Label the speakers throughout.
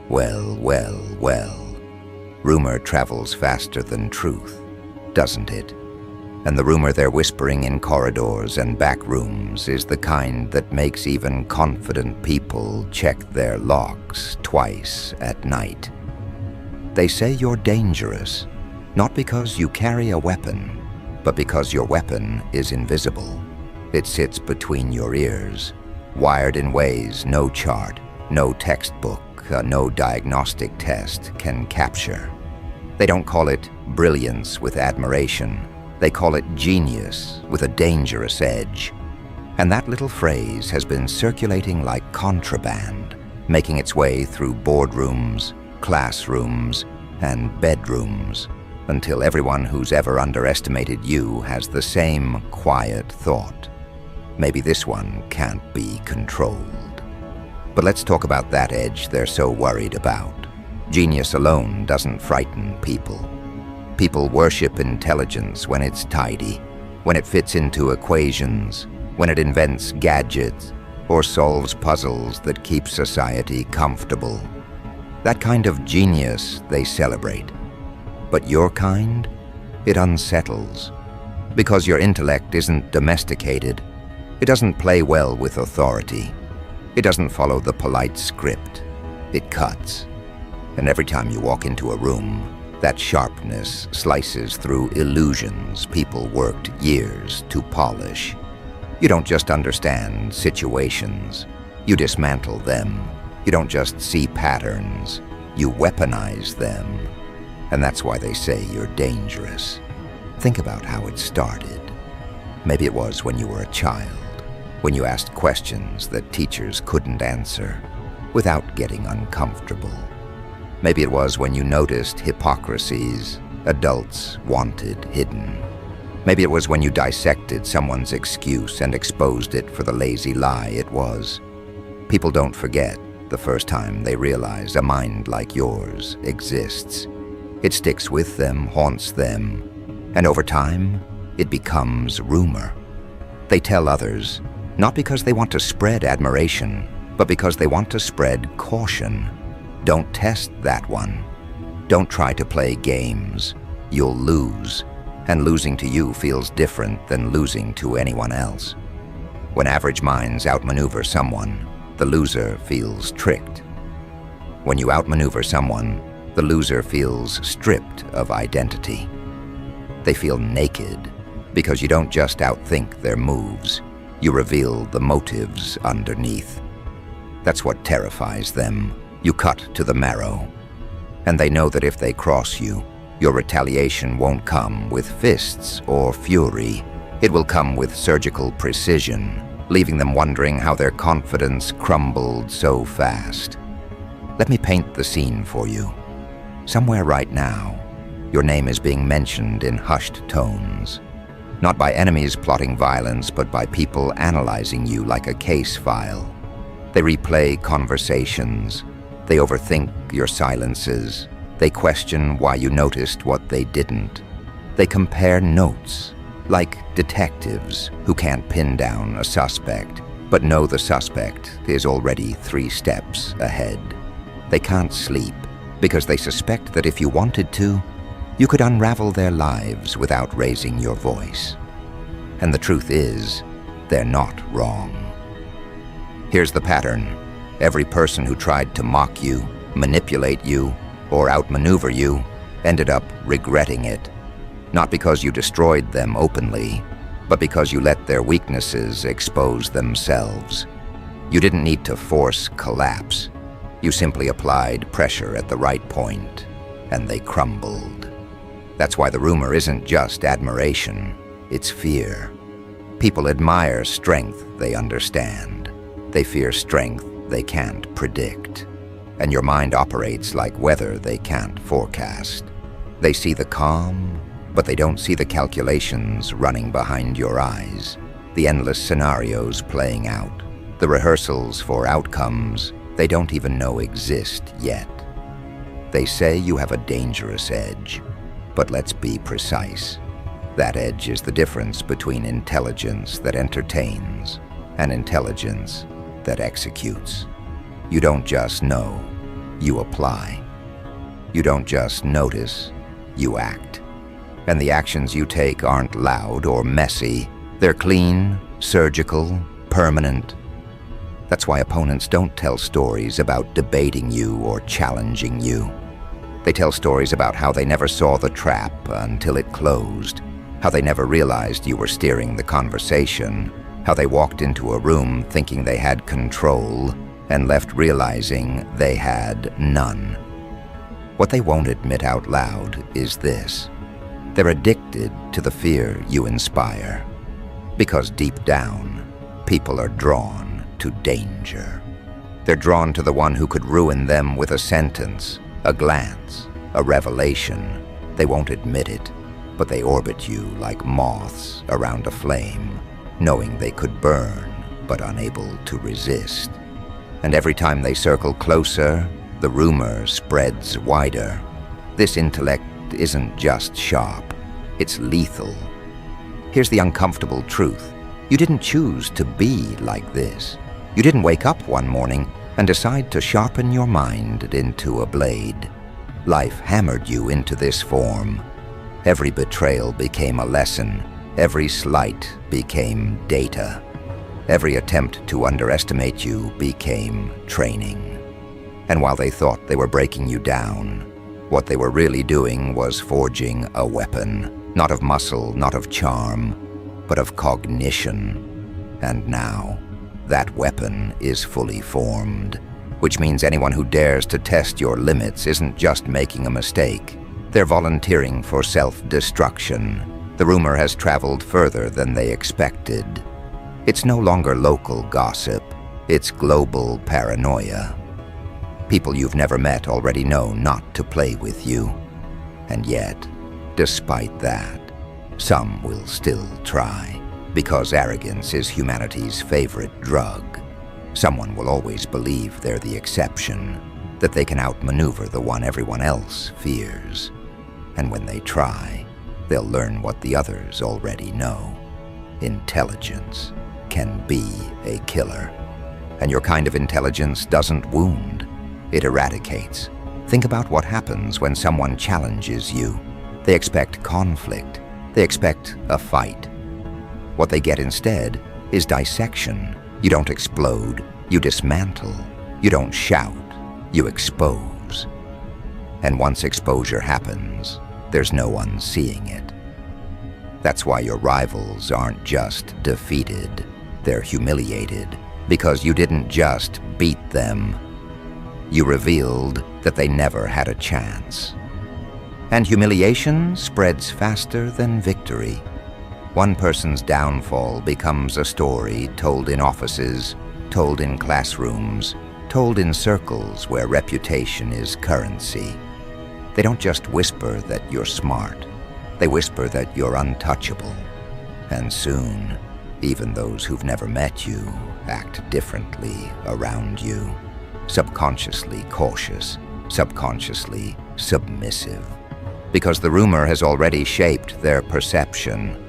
Speaker 1: Well, well, well. Rumor travels faster than truth, doesn't it? And the rumor they're whispering in corridors and back rooms is the kind that makes even confident people check their locks twice at night. They say you're dangerous, not because you carry a weapon, but because your weapon is invisible. It sits between your ears, wired in ways no chart, no textbook, no diagnostic test can capture. They don't call it brilliance with admiration. They call it genius with a dangerous edge. And that little phrase has been circulating like contraband, making its way through boardrooms, classrooms, and bedrooms, until everyone who's ever underestimated you has the same quiet thought. Maybe this one can't be controlled. But let's talk about that edge they're so worried about. Genius alone doesn't frighten people. People worship intelligence when it's tidy, when it fits into equations, when it invents gadgets, or solves puzzles that keep society comfortable. That kind of genius they celebrate. But your kind, it unsettles. Because your intellect isn't domesticated, it doesn't play well with authority. It doesn't follow the polite script. It cuts. And every time you walk into a room, that sharpness slices through illusions people worked years to polish. You don't just understand situations. You dismantle them. You don't just see patterns. You weaponize them. And that's why they say you're dangerous. Think about how it started. Maybe it was when you were a child, when you asked questions that teachers couldn't answer without getting uncomfortable. Maybe it was when you noticed hypocrisies adults wanted hidden. Maybe it was when you dissected someone's excuse and exposed it for the lazy lie it was. People don't forget the first time they realize a mind like yours exists. It sticks with them, haunts them, and over time, it becomes rumor. They tell others, not because they want to spread admiration, but because they want to spread caution. Don't test that one. Don't try to play games. You'll lose, and losing to you feels different than losing to anyone else. When average minds outmaneuver someone, the loser feels tricked. When you outmaneuver someone, the loser feels stripped of identity. They feel naked because you don't just outthink their moves, you reveal the motives underneath. That's what terrifies them. You cut to the marrow. And they know that if they cross you, your retaliation won't come with fists or fury. It will come with surgical precision, leaving them wondering how their confidence crumbled so fast. Let me paint the scene for you. Somewhere right now, your name is being mentioned in hushed tones. Not by enemies plotting violence, but by people analyzing you like a case file. They replay conversations. They overthink your silences. They question why you noticed what they didn't. They compare notes, like detectives who can't pin down a suspect, but know the suspect is already 3 steps ahead. They can't sleep because they suspect that if you wanted to, you could unravel their lives without raising your voice. And the truth is, they're not wrong. Here's the pattern. Every person who tried to mock you, manipulate you, or outmaneuver you ended up regretting it. Not because you destroyed them openly, but because you let their weaknesses expose themselves. You didn't need to force collapse. You simply applied pressure at the right point, and they crumbled. That's why the rumor isn't just admiration, it's fear. People admire strength they understand. They fear strength they can't predict. And your mind operates like weather they can't forecast. They see the calm, but they don't see the calculations running behind your eyes, the endless scenarios playing out, the rehearsals for outcomes they don't even know exist yet. They say you have a dangerous edge, but let's be precise. That edge is the difference between intelligence that entertains and intelligence that executes. You don't just know, you apply. You don't just notice, you act. And the actions you take aren't loud or messy. They're clean, surgical, permanent. That's why opponents don't tell stories about debating you or challenging you. They tell stories about how they never saw the trap until it closed, how they never realized you were steering the conversation, how they walked into a room thinking they had control and left realizing they had none. What they won't admit out loud is this: they're addicted to the fear you inspire. Because deep down, people are drawn to danger. They're drawn to the one who could ruin them with a sentence, a glance, a revelation. They won't admit it, but they orbit you like moths around a flame, knowing they could burn, but unable to resist. And every time they circle closer, the rumor spreads wider. This intellect isn't just sharp, it's lethal. Here's the uncomfortable truth. You didn't choose to be like this. You didn't wake up one morning and decide to sharpen your mind into a blade. Life hammered you into this form. Every betrayal became a lesson. Every slight became data. Every attempt to underestimate you became training. And while they thought they were breaking you down, what they were really doing was forging a weapon, not of muscle, not of charm, but of cognition. And now, that weapon is fully formed, which means anyone who dares to test your limits isn't just making a mistake. They're volunteering for self-destruction. The rumor has traveled further than they expected. It's no longer local gossip, it's global paranoia. People you've never met already know not to play with you. And yet, despite that, some will still try, because arrogance is humanity's favorite drug. Someone will always believe they're the exception, that they can outmaneuver the one everyone else fears. And when they try, they'll learn what the others already know. Intelligence can be a killer. And your kind of intelligence doesn't wound, it eradicates. Think about what happens when someone challenges you. They expect conflict. They expect a fight. What they get instead is dissection. You don't explode, you dismantle. You don't shout, you expose. And once exposure happens, there's no one seeing it. That's why your rivals aren't just defeated, they're humiliated, because you didn't just beat them. You revealed that they never had a chance. And humiliation spreads faster than victory. One person's downfall becomes a story told in offices, told in classrooms, told in circles where reputation is currency. They don't just whisper that you're smart. They whisper that you're untouchable. And soon, even those who've never met you act differently around you. Subconsciously cautious, subconsciously submissive. Because the rumor has already shaped their perception.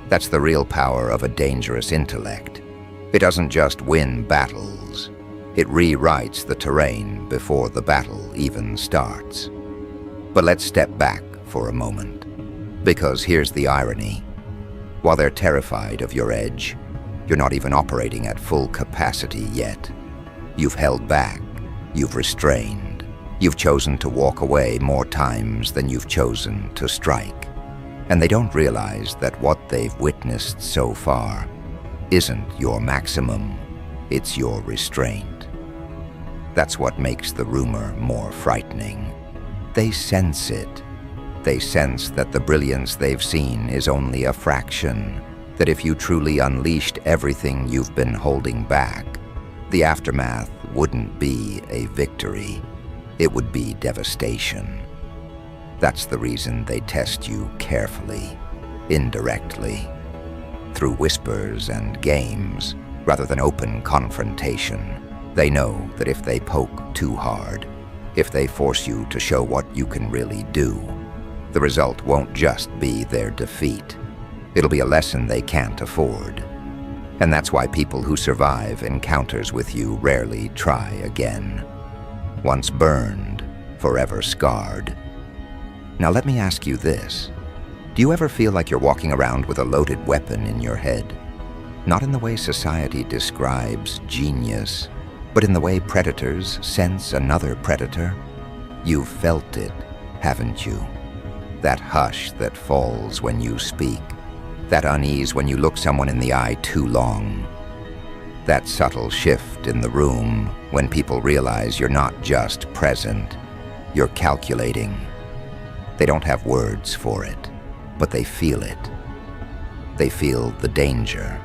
Speaker 1: That's the real power of a dangerous intellect. It doesn't just win battles. It rewrites the terrain before the battle even starts. But let's step back for a moment. Because here's the irony. While they're terrified of your edge, you're not even operating at full capacity yet. You've held back. You've restrained. You've chosen to walk away more times than you've chosen to strike. And they don't realize that what they've witnessed so far isn't your maximum, it's your restraint. That's what makes the rumor more frightening. They sense it. They sense that the brilliance they've seen is only a fraction, that if you truly unleashed everything you've been holding back, the aftermath wouldn't be a victory. It would be devastation. That's the reason they test you carefully, indirectly, through whispers and games, rather than open confrontation. They know that if they poke too hard, if they force you to show what you can really do, the result won't just be their defeat. It'll be a lesson they can't afford. And that's why people who survive encounters with you rarely try again. once burned, forever scarred. Now let me ask you this. Do you ever feel like you're walking around with a loaded weapon in your head? Not in the way society describes genius, but in the way predators sense another predator? You've felt it, haven't you? That hush that falls when you speak. That unease when you look someone in the eye too long. That subtle shift in the room when people realize you're not just present, you're calculating. They don't have words for it, but they feel it. They feel the danger,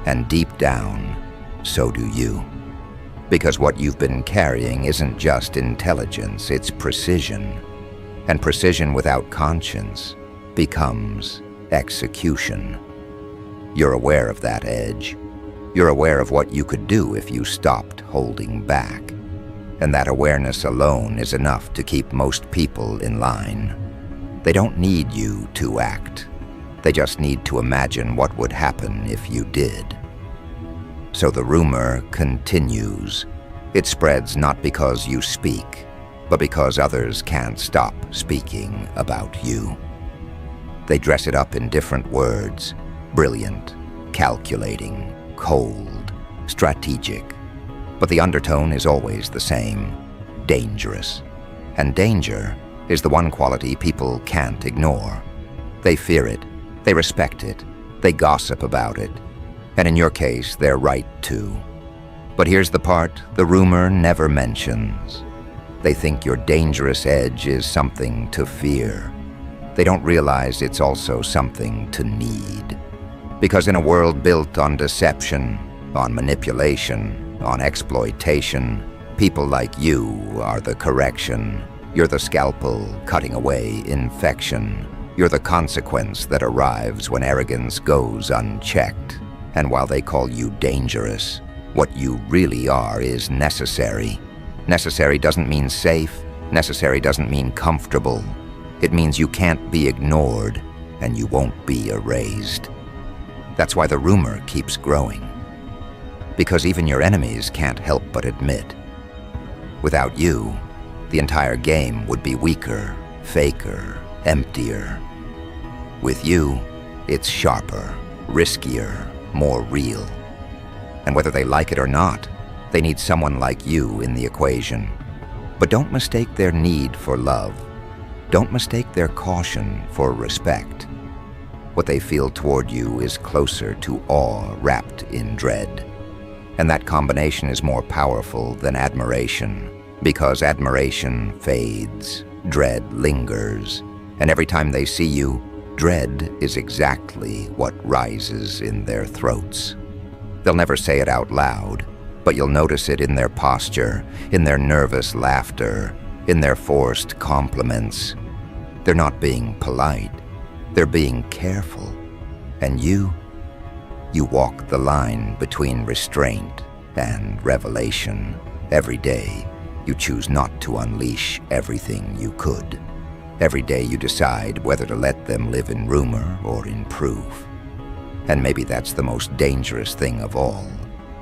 Speaker 1: and deep down, so do you. Because what you've been carrying isn't just intelligence, it's precision. And precision without conscience becomes execution. You're aware of that edge. You're aware of what you could do if you stopped holding back. And that awareness alone is enough to keep most people in line. They don't need you to act. They just need to imagine what would happen if you did. So the rumor continues. It spreads not because you speak, but because others can't stop speaking about you. They dress it up in different words: brilliant, calculating, cold, strategic. But the undertone is always the same: dangerous. And danger is the one quality people can't ignore. They fear it, they respect it, they gossip about it. And in your case, they're right too. But here's the part the rumor never mentions. They think your dangerous edge is something to fear. They don't realize it's also something to need. Because in a world built on deception, on manipulation, on exploitation, people like you are the correction. You're the scalpel cutting away infection. You're the consequence that arrives when arrogance goes unchecked. And while they call you dangerous, what you really are is necessary. Necessary doesn't mean safe. Necessary doesn't mean comfortable. It means you can't be ignored, and you won't be erased. That's why the rumor keeps growing. Because even your enemies can't help but admit, without you, the entire game would be weaker, faker, emptier. With you, it's sharper, riskier, more real. And whether they like it or not, they need someone like you in the equation. But don't mistake their need for love. Don't mistake their caution for respect. What they feel toward you is closer to awe wrapped in dread. And that combination is more powerful than admiration, because admiration fades, dread lingers, and every time they see you, dread is exactly what rises in their throats. They'll never say it out loud, but you'll notice it in their posture, in their nervous laughter, in their forced compliments. They're not being polite, they're being careful. And you walk the line between restraint and revelation. Every day, you choose not to unleash everything you could. Every day you decide whether to let them live in rumor or in proof. And maybe that's the most dangerous thing of all.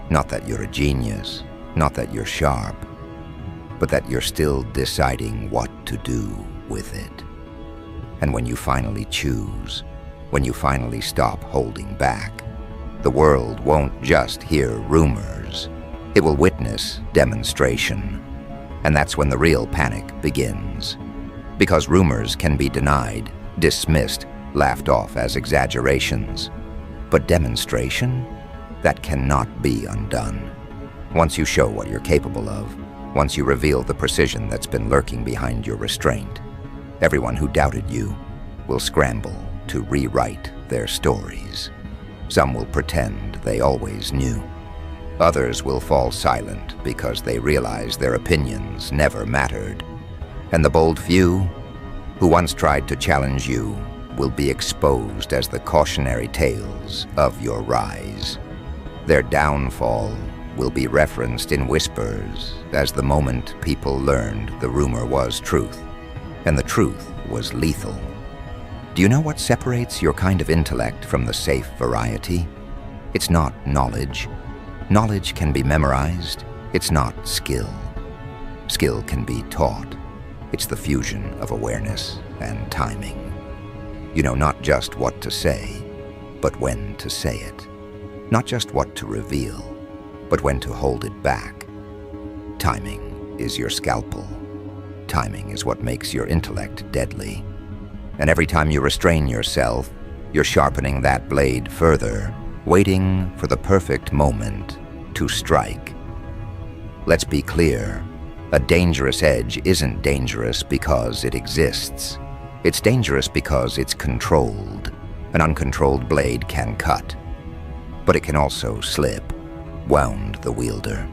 Speaker 1: Not that you're a genius, not that you're sharp, but that you're still deciding what to do with it. And when you finally choose, when you finally stop holding back, the world won't just hear rumors. It will witness demonstration. And that's when the real panic begins. Because rumors can be denied, dismissed, laughed off as exaggerations. But demonstration? That cannot be undone. Once you show what you're capable of, once you reveal the precision that's been lurking behind your restraint, everyone who doubted you will scramble to rewrite their stories. Some will pretend they always knew. Others will fall silent because they realize their opinions never mattered. And the bold few, who once tried to challenge you, will be exposed as the cautionary tales of your rise. Their downfall will be referenced in whispers as the moment people learned the rumor was truth, and the truth was lethal. Do you know what separates your kind of intellect from the safe variety? It's not knowledge. Knowledge can be memorized. It's not skill. Skill can be taught. It's the fusion of awareness and timing. You know not just what to say, but when to say it. Not just what to reveal, but when to hold it back. Timing is your scalpel. Timing is what makes your intellect deadly. And every time you restrain yourself, you're sharpening that blade further, waiting for the perfect moment to strike. Let's be clear. A dangerous edge isn't dangerous because it exists. It's dangerous because it's controlled. An uncontrolled blade can cut, but it can also slip, wound the wielder.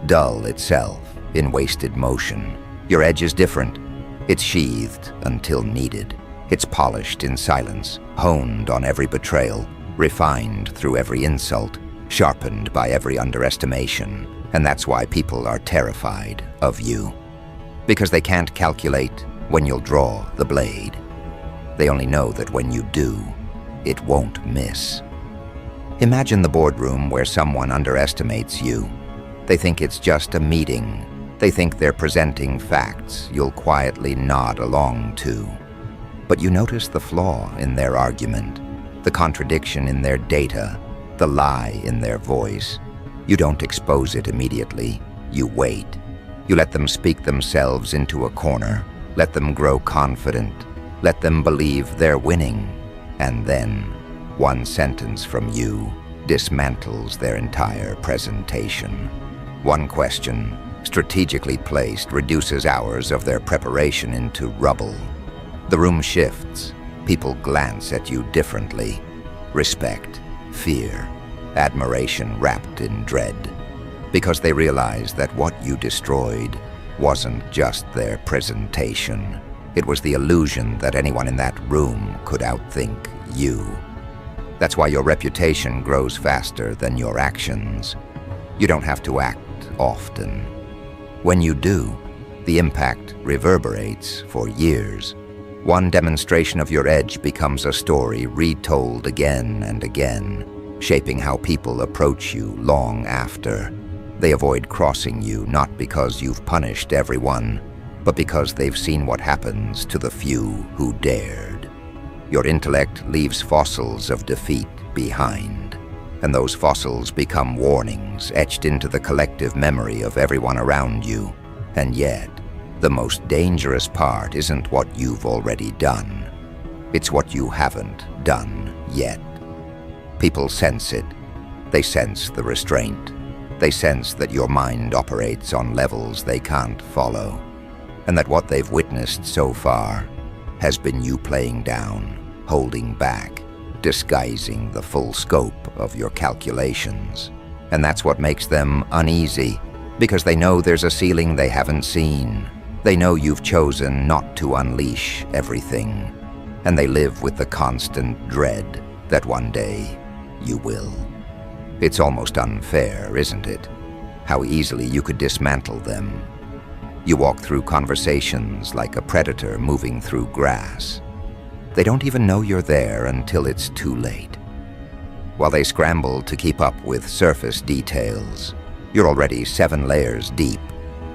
Speaker 1: Dull itself, in wasted motion. Your edge is different. It's sheathed until needed. It's polished in silence, honed on every betrayal, refined through every insult, sharpened by every underestimation. And that's why people are terrified of you. Because they can't calculate when you'll draw the blade. They only know that when you do, it won't miss. Imagine the boardroom where someone underestimates you. They think it's just a meeting. They think they're presenting facts you'll quietly nod along to. But you notice the flaw in their argument, the contradiction in their data, the lie in their voice. You don't expose it immediately. You wait. You let them speak themselves into a corner. Let them grow confident. Let them believe they're winning. And then, one sentence from you dismantles their entire presentation. One question, strategically placed, reduces hours of their preparation into rubble. The room shifts. People glance at you differently. Respect, fear, admiration wrapped in dread. Because they realize that what you destroyed wasn't just their presentation. It was the illusion that anyone in that room could outthink you. That's why your reputation grows faster than your actions. You don't have to act often. When you do, the impact reverberates for years. One demonstration of your edge becomes a story retold again and again, shaping how people approach you long after. They avoid crossing you not because you've punished everyone, but because they've seen what happens to the few who dared. Your intellect leaves fossils of defeat behind, and those fossils become warnings etched into the collective memory of everyone around you. And yet, the most dangerous part isn't what you've already done. It's what you haven't done yet. People sense it. They sense the restraint. They sense that your mind operates on levels they can't follow, and that what they've witnessed so far has been you playing down, holding back, disguising the full scope of your calculations. And that's what makes them uneasy, because they know there's a ceiling they haven't seen. They know you've chosen not to unleash everything, and they live with the constant dread that one day you will. It's almost unfair, isn't it? How easily you could dismantle them. You walk through conversations like a predator moving through grass. They don't even know you're there until it's too late. While they scramble to keep up with surface details, you're already 7 layers deep,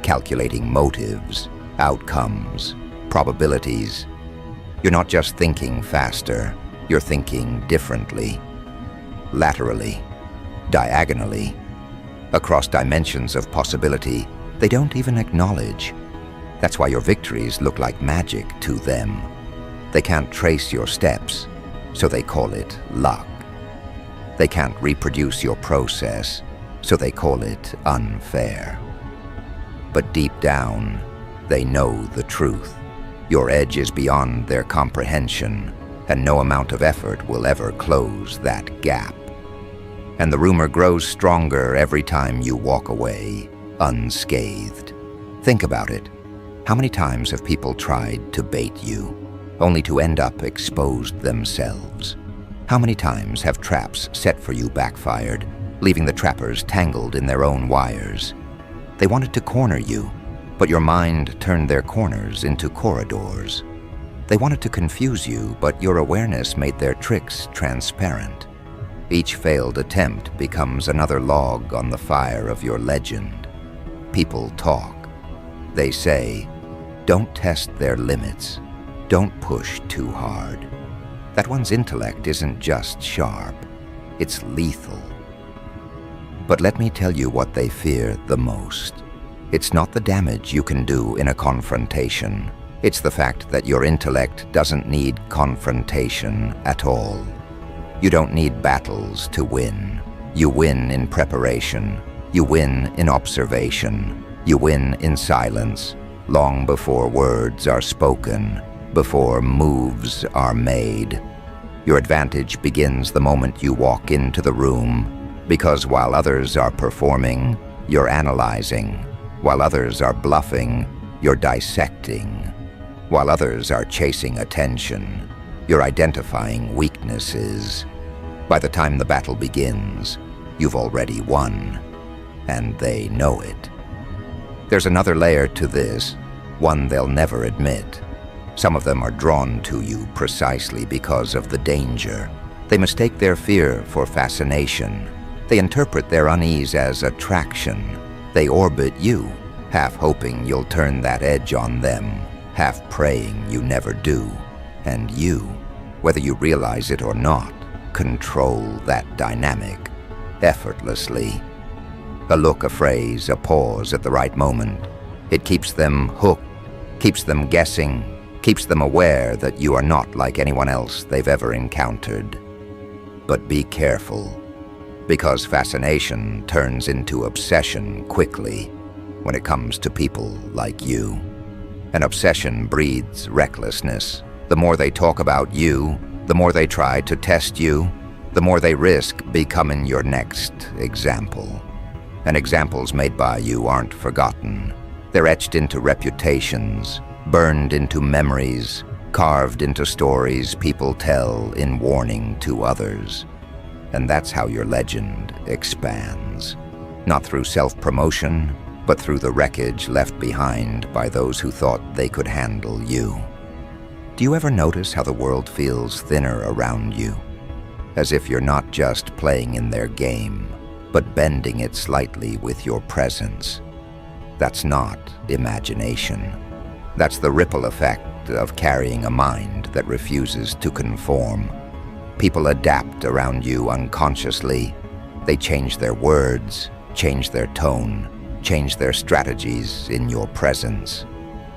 Speaker 1: calculating motives, outcomes, probabilities. You're not just thinking faster, you're thinking differently. Laterally, diagonally, across dimensions of possibility they don't even acknowledge. That's why your victories look like magic to them. They can't trace your steps, so they call it luck. They can't reproduce your process, so they call it unfair. But deep down, they know the truth. Your edge is beyond their comprehension, and no amount of effort will ever close that gap. And the rumor grows stronger every time you walk away unscathed. Think about it. How many times have people tried to bait you, only to end up exposed themselves? How many times have traps set for you backfired, leaving the trappers tangled in their own wires? They wanted to corner you, but your mind turned their corners into corridors. They wanted to confuse you, but your awareness made their tricks transparent. Each failed attempt becomes another log on the fire of your legend. People talk. They say, don't test their limits. Don't push too hard. That one's intellect isn't just sharp, it's lethal. But let me tell you what they fear the most. It's not the damage you can do in a confrontation. It's the fact that your intellect doesn't need confrontation at all. You don't need battles to win. You win in preparation. You win in observation. You win in silence, long before words are spoken, before moves are made. Your advantage begins the moment you walk into the room, because while others are performing, you're analyzing. While others are bluffing, you're dissecting. While others are chasing attention, you're identifying weaknesses. By the time the battle begins, you've already won, and they know it. There's another layer to this, one they'll never admit. Some of them are drawn to you precisely because of the danger. They mistake their fear for fascination. They interpret their unease as attraction. They orbit you, half hoping you'll turn that edge on them, half praying you never do. And you, whether you realize it or not, control that dynamic effortlessly. A look, a phrase, a pause at the right moment. It keeps them hooked, keeps them guessing, keeps them aware that you are not like anyone else they've ever encountered. But be careful, because fascination turns into obsession quickly when it comes to people like you. An obsession breeds recklessness. The more they talk about you, the more they try to test you, the more they risk becoming your next example. And examples made by you aren't forgotten. They're etched into reputations, burned into memories, carved into stories people tell in warning to others. And that's how your legend expands. Not through self-promotion, but through the wreckage left behind by those who thought they could handle you. Do you ever notice how the world feels thinner around you? As if you're not just playing in their game, but bending it slightly with your presence. That's not imagination. That's the ripple effect of carrying a mind that refuses to conform. People adapt around you unconsciously. They change their words, change their tone, change their strategies in your presence.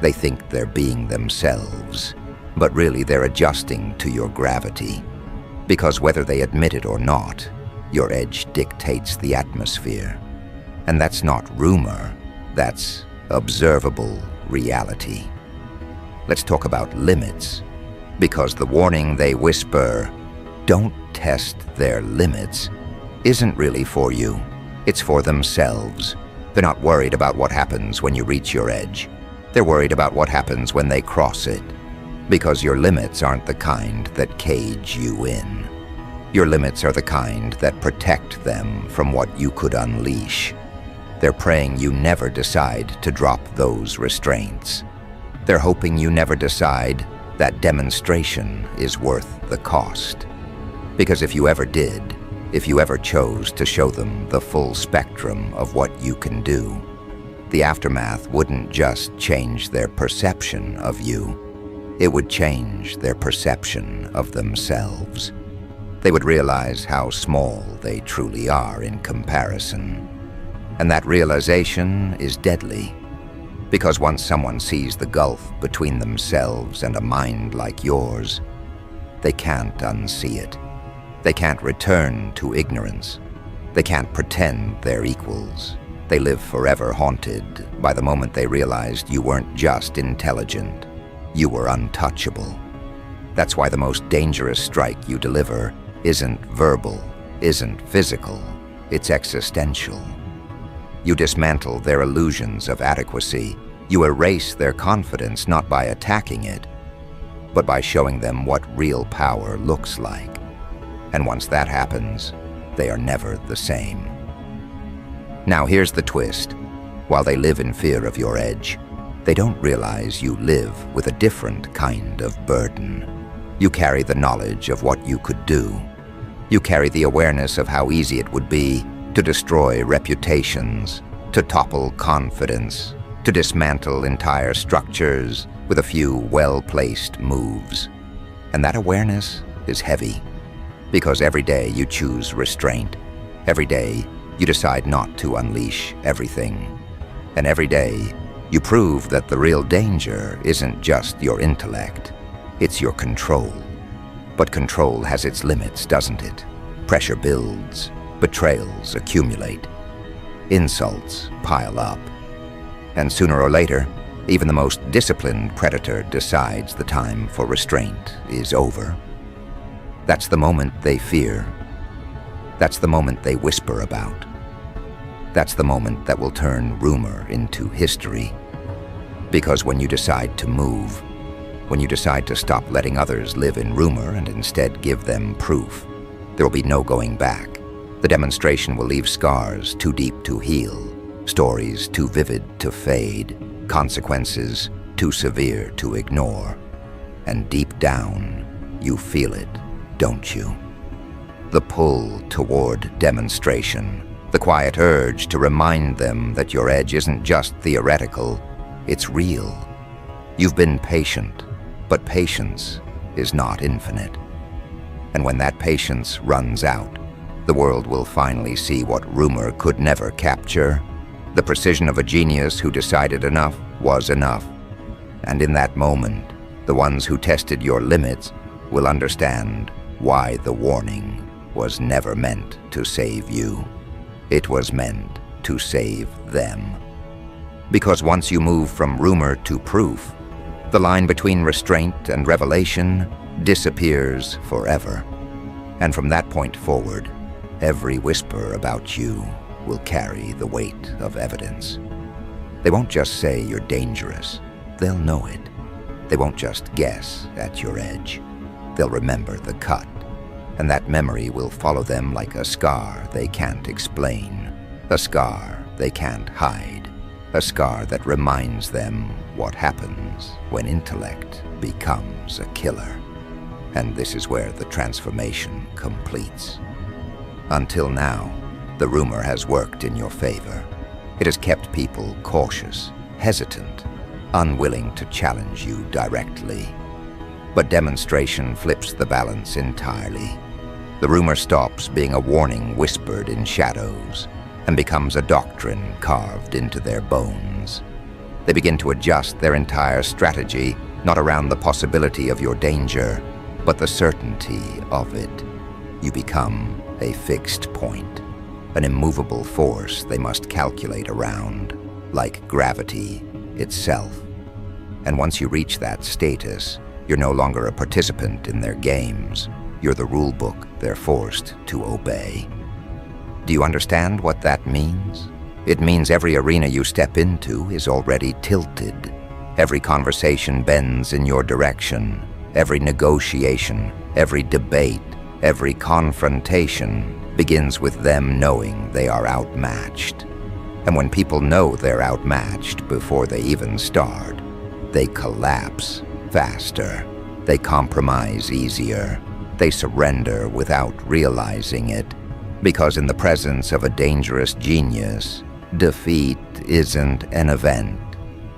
Speaker 1: They think they're being themselves, but really they're adjusting to your gravity. Because whether they admit it or not, your edge dictates the atmosphere. And that's not rumor, that's observable reality. Let's talk about limits, because the warning they whisper, don't test their limits, isn't really for you. It's for themselves. They're not worried about what happens when you reach your edge. They're worried about what happens when they cross it, because your limits aren't the kind that cage you in. Your limits are the kind that protect them from what you could unleash. They're praying you never decide to drop those restraints. They're hoping you never decide that demonstration is worth the cost. Because if you ever did, if you ever chose to show them the full spectrum of what you can do, the aftermath wouldn't just change their perception of you. It would change their perception of themselves. They would realize how small they truly are in comparison. And that realization is deadly, because once someone sees the gulf between themselves and a mind like yours, they can't unsee it. They can't return to ignorance. They can't pretend they're equals. They live forever haunted by the moment they realized you weren't just intelligent, you were untouchable. That's why the most dangerous strike you deliver isn't verbal, isn't physical, it's existential. You dismantle their illusions of adequacy. You erase their confidence not by attacking it, but by showing them what real power looks like. And once that happens, they are never the same. Now here's the twist. While they live in fear of your edge, they don't realize you live with a different kind of burden. You carry the knowledge of what you could do. You carry the awareness of how easy it would be to destroy reputations, to topple confidence, to dismantle entire structures with a few well-placed moves. And that awareness is heavy, because every day you choose restraint. Every day you decide not to unleash everything. And every day you prove that the real danger isn't just your intellect, it's your control. But control has its limits, doesn't it? Pressure builds, betrayals accumulate, insults pile up. And sooner or later, even the most disciplined predator decides the time for restraint is over. That's the moment they fear. That's the moment they whisper about. That's the moment that will turn rumor into history. Because when you decide to move, when you decide to stop letting others live in rumor and instead give them proof, there will be no going back. The demonstration will leave scars too deep to heal, stories too vivid to fade, consequences too severe to ignore. And deep down, you feel it, don't you? The pull toward demonstration, the quiet urge to remind them that your edge isn't just theoretical, it's real. You've been patient, but patience is not infinite. And when that patience runs out, the world will finally see what rumor could never capture, the precision of a genius who decided enough was enough. And in that moment, the ones who tested your limits will understand why the warning was never meant to save you. It was meant to save them. Because once you move from rumor to proof, the line between restraint and revelation disappears forever. And from that point forward, every whisper about you will carry the weight of evidence. They won't just say you're dangerous, they'll know it. They won't just guess at your edge. They'll remember the cut, and that memory will follow them like a scar they can't explain, a scar they can't hide, a scar that reminds them what happens when intellect becomes a killer. And this is where the transformation completes. Until now, the rumor has worked in your favor. It has kept people cautious, hesitant, unwilling to challenge you directly. But demonstration flips the balance entirely. The rumor stops being a warning whispered in shadows and becomes a doctrine carved into their bones. They begin to adjust their entire strategy, not around the possibility of your danger, but the certainty of it. You become a fixed point, an immovable force they must calculate around, like gravity itself. And once you reach that status, you're no longer a participant in their games. You're the rule book they're forced to obey. Do you understand what that means? It means every arena you step into is already tilted. Every conversation bends in your direction. Every negotiation, every debate, every confrontation begins with them knowing they are outmatched. And when people know they're outmatched before they even start, they collapse faster. They compromise easier. They surrender without realizing it. Because in the presence of a dangerous genius, defeat isn't an event.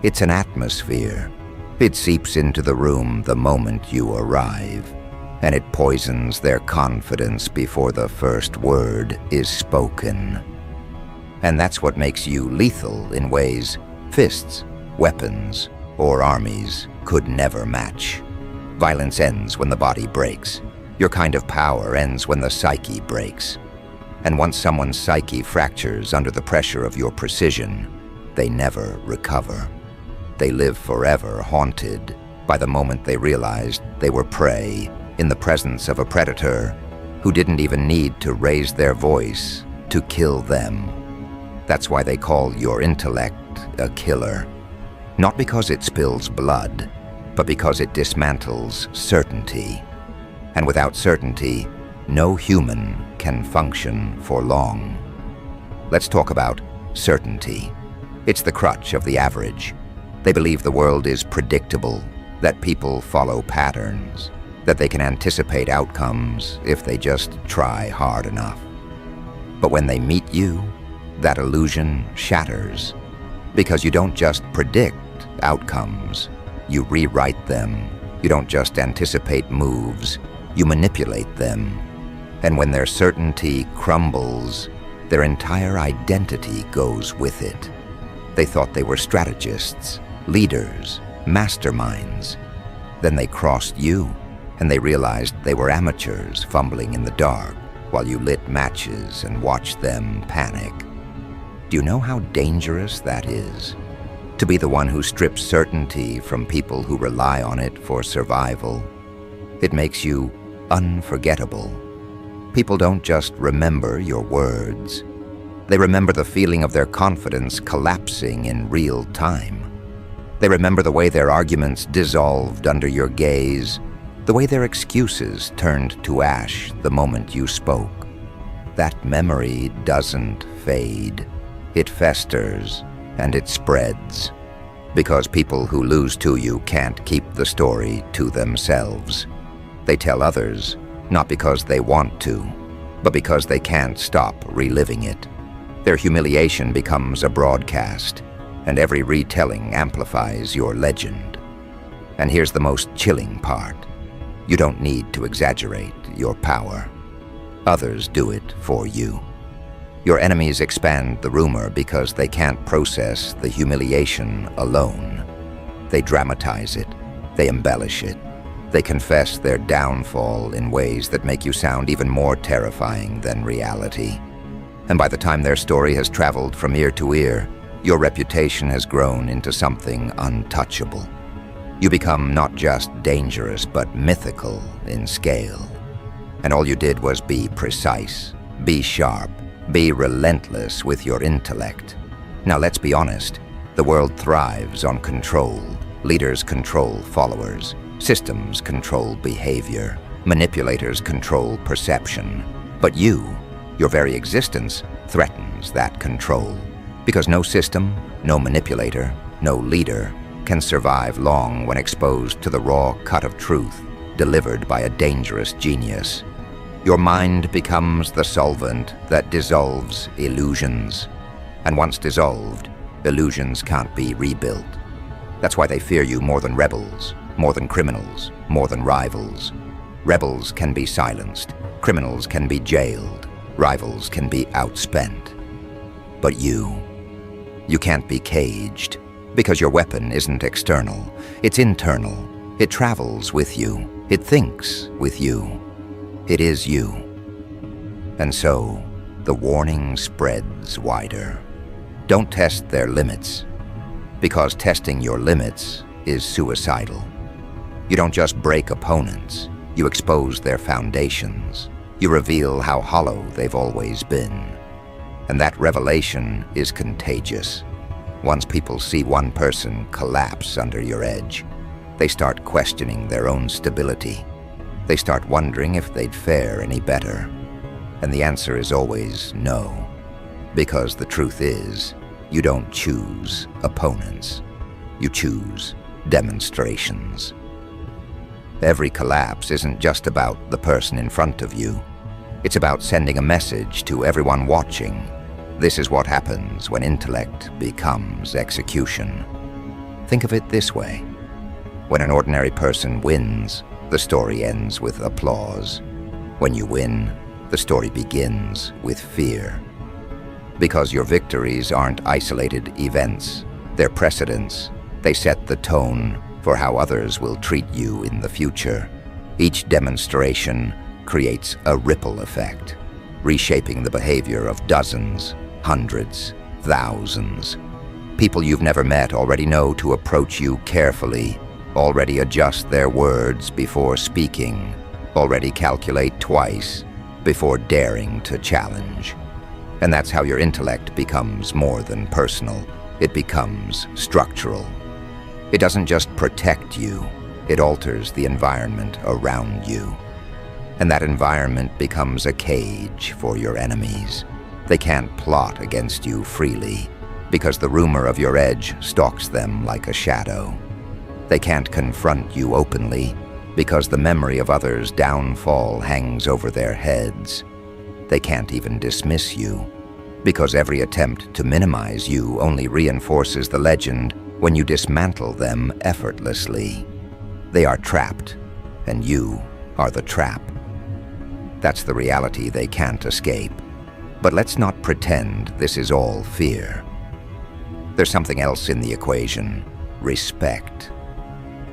Speaker 1: It's an atmosphere. It seeps into the room the moment you arrive, and it poisons their confidence before the first word is spoken. And that's what makes you lethal in ways fists, weapons, or armies could never match. Violence ends when the body breaks. Your kind of power ends when the psyche breaks. And once someone's psyche fractures under the pressure of your precision, they never recover. They live forever haunted by the moment they realized they were prey in the presence of a predator who didn't even need to raise their voice to kill them. That's why they call your intellect a killer. Not because it spills blood, but because it dismantles certainty. And without certainty, no human can function for long. Let's talk about certainty. It's the crutch of the average. They believe the world is predictable, that people follow patterns, that they can anticipate outcomes if they just try hard enough. But when they meet you, that illusion shatters. Because you don't just predict outcomes, you rewrite them. You don't just anticipate moves, you manipulate them. And when their certainty crumbles, their entire identity goes with it. They thought they were strategists, leaders, masterminds. Then they crossed you, and they realized they were amateurs fumbling in the dark while you lit matches and watched them panic. Do you know how dangerous that is? To be the one who strips certainty from people who rely on it for survival. It makes you unforgettable. People don't just remember your words. They remember the feeling of their confidence collapsing in real time. They remember the way their arguments dissolved under your gaze, the way their excuses turned to ash the moment you spoke. That memory doesn't fade. It festers and it spreads. Because people who lose to you can't keep the story to themselves. They tell others, not because they want to, but because they can't stop reliving it. Their humiliation becomes a broadcast, and every retelling amplifies your legend. And here's the most chilling part. You don't need to exaggerate your power. Others do it for you. Your enemies expand the rumor because they can't process the humiliation alone. They dramatize it. They embellish it. They confess their downfall in ways that make you sound even more terrifying than reality. And by the time their story has traveled from ear to ear, your reputation has grown into something untouchable. You become not just dangerous, but mythical in scale. And all you did was be precise, be sharp, be relentless with your intellect. Now let's be honest, the world thrives on control. Leaders control followers. Systems control behavior. Manipulators control perception. But you, your very existence, threatens that control. Because no system, no manipulator, no leader can survive long when exposed to the raw cut of truth delivered by a dangerous genius. Your mind becomes the solvent that dissolves illusions. And once dissolved, illusions can't be rebuilt. That's why they fear you more than rebels, more than criminals, more than rivals. Rebels can be silenced, criminals can be jailed, rivals can be outspent. But you can't be caged, because your weapon isn't external, it's internal. It travels with you, it thinks with you. It is you. And so, the warning spreads wider. Don't test their limits, because testing your limits is suicidal. You don't just break opponents, you expose their foundations. You reveal how hollow they've always been. And that revelation is contagious. Once people see one person collapse under your edge, they start questioning their own stability. They start wondering if they'd fare any better. And the answer is always no. Because the truth is, you don't choose opponents. You choose demonstrations. Every collapse isn't just about the person in front of you. It's about sending a message to everyone watching. This is what happens when intellect becomes execution. Think of it this way. When an ordinary person wins, the story ends with applause. When you win, the story begins with fear. Because your victories aren't isolated events, they're precedents. They set the tone for how others will treat you in the future. Each demonstration creates a ripple effect, reshaping the behavior of dozens, hundreds, thousands. People you've never met already know to approach you carefully, already adjust their words before speaking, already calculate twice before daring to challenge. And that's how your intellect becomes more than personal. It becomes structural. It doesn't just protect you, it alters the environment around you. And that environment becomes a cage for your enemies. They can't plot against you freely, because the rumor of your edge stalks them like a shadow. They can't confront you openly, because the memory of others' downfall hangs over their heads. They can't even dismiss you, Because every attempt to minimize you only reinforces the legend when you dismantle them effortlessly. They are trapped, and you are the trap. That's the reality they can't escape. But let's not pretend this is all fear. There's something else in the equation: respect.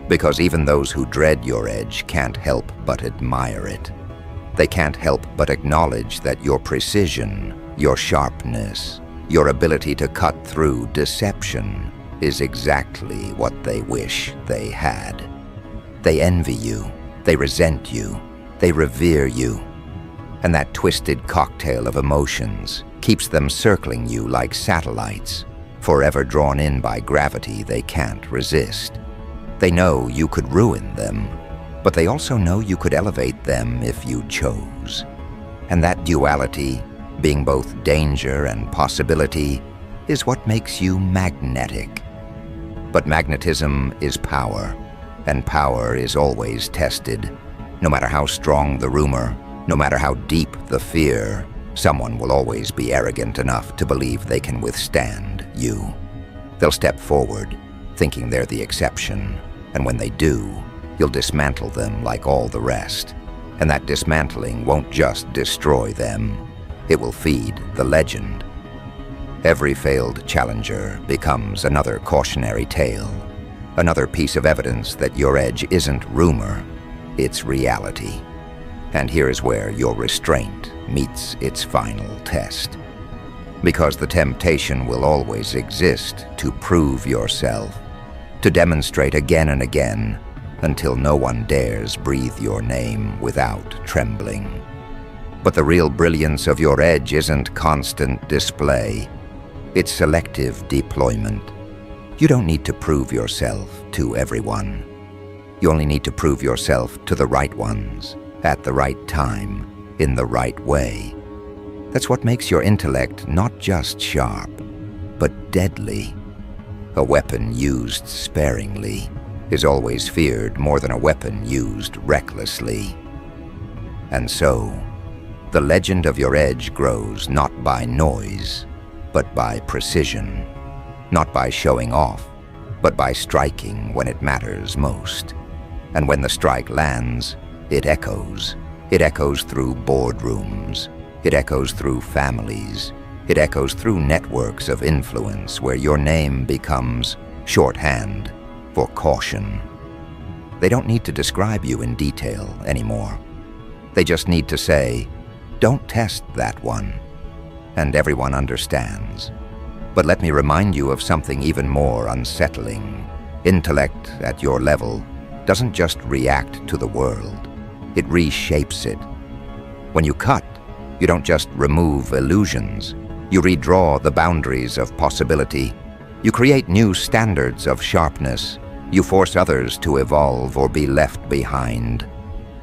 Speaker 1: Because even those who dread your edge can't help but admire it. They can't help but acknowledge that your precision, your sharpness, your ability to cut through deception is exactly what they wish they had. They envy you, they resent you, they revere you. And that twisted cocktail of emotions keeps them circling you like satellites, forever drawn in by gravity they can't resist. They know you could ruin them, but they also know you could elevate them if you chose. And that duality, being both danger and possibility, is what makes you magnetic. But magnetism is power, and power is always tested. No matter how strong the rumor, no matter how deep the fear, someone will always be arrogant enough to believe they can withstand you. They'll step forward, thinking they're the exception, and when they do, you'll dismantle them like all the rest. And that dismantling won't just destroy them, it will feed the legend. Every failed challenger becomes another cautionary tale, another piece of evidence that your edge isn't rumor, it's reality. And here is where your restraint meets its final test. Because the temptation will always exist to prove yourself, to demonstrate again and again, until no one dares breathe your name without trembling. But the real brilliance of your edge isn't constant display, it's selective deployment. You don't need to prove yourself to everyone. You only need to prove yourself to the right ones, at the right time, in the right way. That's what makes your intellect not just sharp, but deadly. A weapon used sparingly is always feared more than a weapon used recklessly. And so, the legend of your edge grows not by noise, but by precision. Not by showing off, but by striking when it matters most. And when the strike lands, it echoes. It echoes through boardrooms. It echoes through families. It echoes through networks of influence where your name becomes shorthand for caution. They don't need to describe you in detail anymore. They just need to say, "Don't test that one." And everyone understands. But let me remind you of something even more unsettling. Intellect at your level doesn't just react to the world, it reshapes it. When you cut, you don't just remove illusions, you redraw the boundaries of possibility. You create new standards of sharpness. You force others to evolve or be left behind.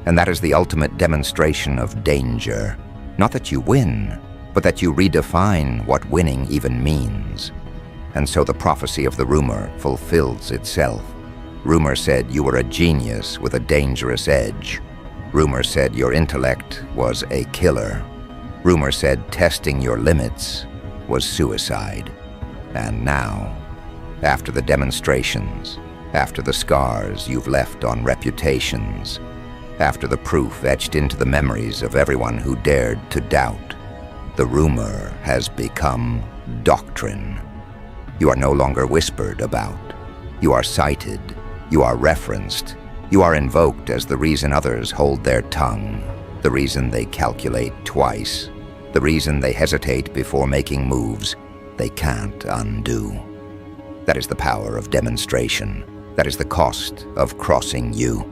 Speaker 1: And that is the ultimate demonstration of danger. Not that you win, but that you redefine what winning even means. And so the prophecy of the rumor fulfills itself. Rumor said you were a genius with a dangerous edge. Rumor said your intellect was a killer. Rumor said testing your limits was suicide. And now, after the demonstrations, after the scars you've left on reputations, after the proof etched into the memories of everyone who dared to doubt, the rumor has become doctrine. You are no longer whispered about. You are cited. You are referenced. You are invoked as the reason others hold their tongue, the reason they calculate twice, the reason they hesitate before making moves they can't undo. That is the power of demonstration. That is the cost of crossing you.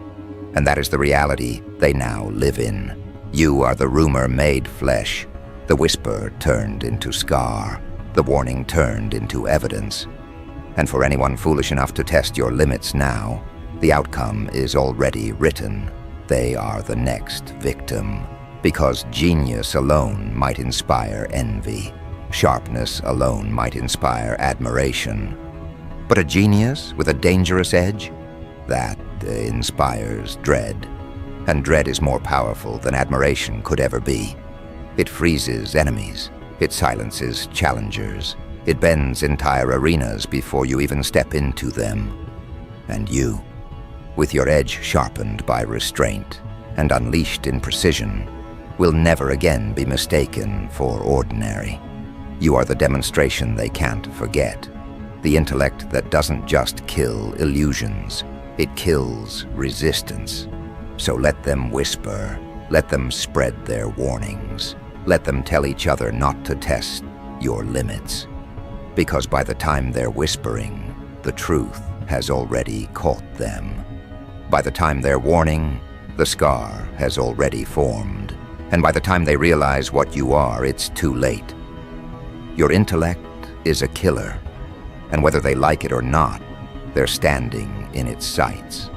Speaker 1: And that is the reality they now live in. You are the rumor made flesh, the whisper turned into scar, the warning turned into evidence. And for anyone foolish enough to test your limits now, the outcome is already written. They are the next victim. Because genius alone might inspire envy. Sharpness alone might inspire admiration. But a genius with a dangerous edge? That inspires dread. And dread is more powerful than admiration could ever be. It freezes enemies. It silences challengers. It bends entire arenas before you even step into them. And you, with your edge sharpened by restraint and unleashed in precision, will never again be mistaken for ordinary. You are the demonstration they can't forget. The intellect that doesn't just kill illusions, it kills resistance. So let them whisper, let them spread their warnings, let them tell each other not to test your limits. Because by the time they're whispering, the truth has already caught them. By the time they're warning, the scar has already formed. And by the time they realize what you are, it's too late. Your intellect is a killer, and whether they like it or not, they're standing in its sights.